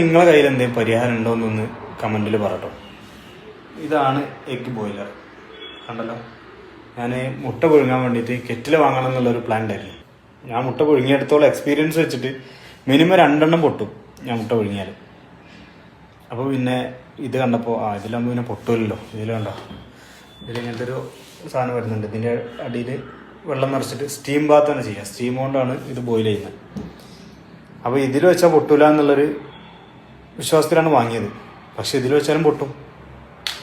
നിങ്ങളെ കയ്യിൽ എന്തെങ്കിലും പരിഹാരം ഉണ്ടോ എന്നൊന്ന് കമൻറ്റിൽ പറട്ടോ. ഇതാണ് എഗ് ബോയിലർ, കണ്ടല്ലോ. ഞാൻ മുട്ട പുഴുങ്ങാൻ വേണ്ടിയിട്ട് കെറ്റിൽ വാങ്ങണം എന്നുള്ളൊരു പ്ലാൻ ഉണ്ടായിരുന്നു. ഞാൻ മുട്ട പുഴുങ്ങിയെടുത്തോളം എക്സ്പീരിയൻസ് വെച്ചിട്ട് മിനിമം 2 എണ്ണം പൊട്ടും ഞാൻ മുട്ട പുഴുങ്ങിയാൽ. അപ്പോൾ പിന്നെ ഇത് കണ്ടപ്പോൾ ഇതിലാകുമ്പോൾ പിന്നെ പൊട്ടുമല്ലോ. ഇതിൽ കണ്ടോ, ഇതിലിങ്ങനത്തെ ഒരു സാധനം വരുന്നുണ്ട്. ഇതിൻ്റെ അടിയിൽ വെള്ളം നിറച്ചിട്ട് സ്റ്റീം ബാത്ത് തന്നെ ചെയ്യുക. സ്റ്റീം കൊണ്ടാണ് ഇത് ബോയിൽ ചെയ്യുന്നത്. അപ്പോൾ ഇതിൽ വെച്ചാൽ പൊട്ടൂല എന്നുള്ളൊരു വിശ്വാസത്തിലാണ് വാങ്ങിയത്. പക്ഷെ ഇതിൽ വെച്ചാലും പൊട്ടും.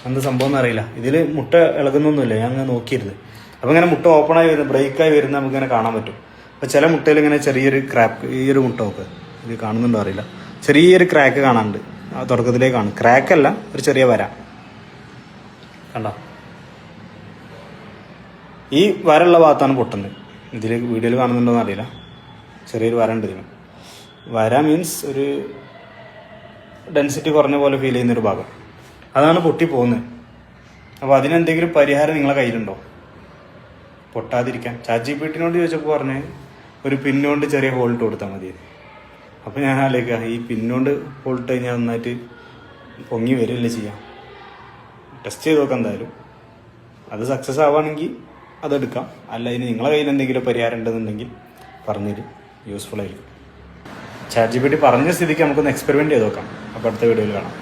എന്ത് സംഭവം എന്നറിയില്ല. ഇതിൽ മുട്ട ഇളകുന്നൊന്നുമില്ല. ഞാൻ അങ്ങനെ നോക്കിയിരുന്നു. അപ്പോൾ ഇങ്ങനെ മുട്ട ഓപ്പണായി വരുന്നത്, ബ്രേക്കായി വരുന്നത് നമുക്കിങ്ങനെ കാണാൻ പറ്റും. അപ്പോൾ ചില മുട്ടയിൽ ഇങ്ങനെ ചെറിയൊരു ക്രാക്ക്, ഈ ഒരു മുട്ട നോക്ക്, ഇത് കാണുന്നുണ്ടോ അറിയില്ല, ചെറിയൊരു ക്രാക്ക് കാണാനുണ്ട്. ആ തുടക്കത്തിലേക്ക് കാണും. ക്രാക്കല്ല, ഒരു ചെറിയ വര കണ്ടോ. ഈ വരയുള്ള ഭാഗത്താണ് പൊട്ടുന്നത്. ഇതിൽ വീഡിയോയിൽ കാണുന്നുണ്ടോ എന്ന് അറിയില്ല, ചെറിയൊരു വര ഉണ്ട് ഇതിന്. വര മീൻസ് ഒരു ഡെൻസിറ്റി കുറഞ്ഞ പോലെ ഫീൽ ചെയ്യുന്നൊരു ഭാഗം, അതാണ് പൊട്ടി പോകുന്നത്. അപ്പോൾ അതിനെന്തെങ്കിലും പരിഹാരം നിങ്ങളെ കയ്യിലുണ്ടോ പൊട്ടാതിരിക്കാൻ? ChatGPT-നോട് ചോദിച്ചപ്പോൾ പറഞ്ഞ് ഒരു പിന്നുകൊണ്ട് ചെറിയ ഹോൾട്ട് കൊടുത്താൽ മതി. അപ്പോൾ ഞാൻ ആലോചിക്കുക, ഈ പിന്നുകൊണ്ട് ഹോൾട്ട് കഴിഞ്ഞാൽ നന്നായിട്ട് പൊങ്ങി വരില്ല ചെയ്യാം. ടെസ്റ്റ് ചെയ്ത് നോക്കാം എന്തായാലും. അത് സക്സസ് ആവുകയാണെങ്കിൽ അതെടുക്കാം. അല്ല, ഇനി നിങ്ങളെ കയ്യിൽ എന്തെങ്കിലും പരിഹാരം ഉണ്ടെന്നുണ്ടെങ്കിൽ പറഞ്ഞിട്ട് യൂസ്ഫുൾ ആയിരിക്കും. ChatGPT പറഞ്ഞ സ്ഥിതിക്ക് നമുക്കൊന്ന് എക്സ്പെരിമെൻറ്റ് ചെയ്ത് നോക്കാം. അപ്പോൾ അടുത്ത വീഡിയോയിൽ കാണാം.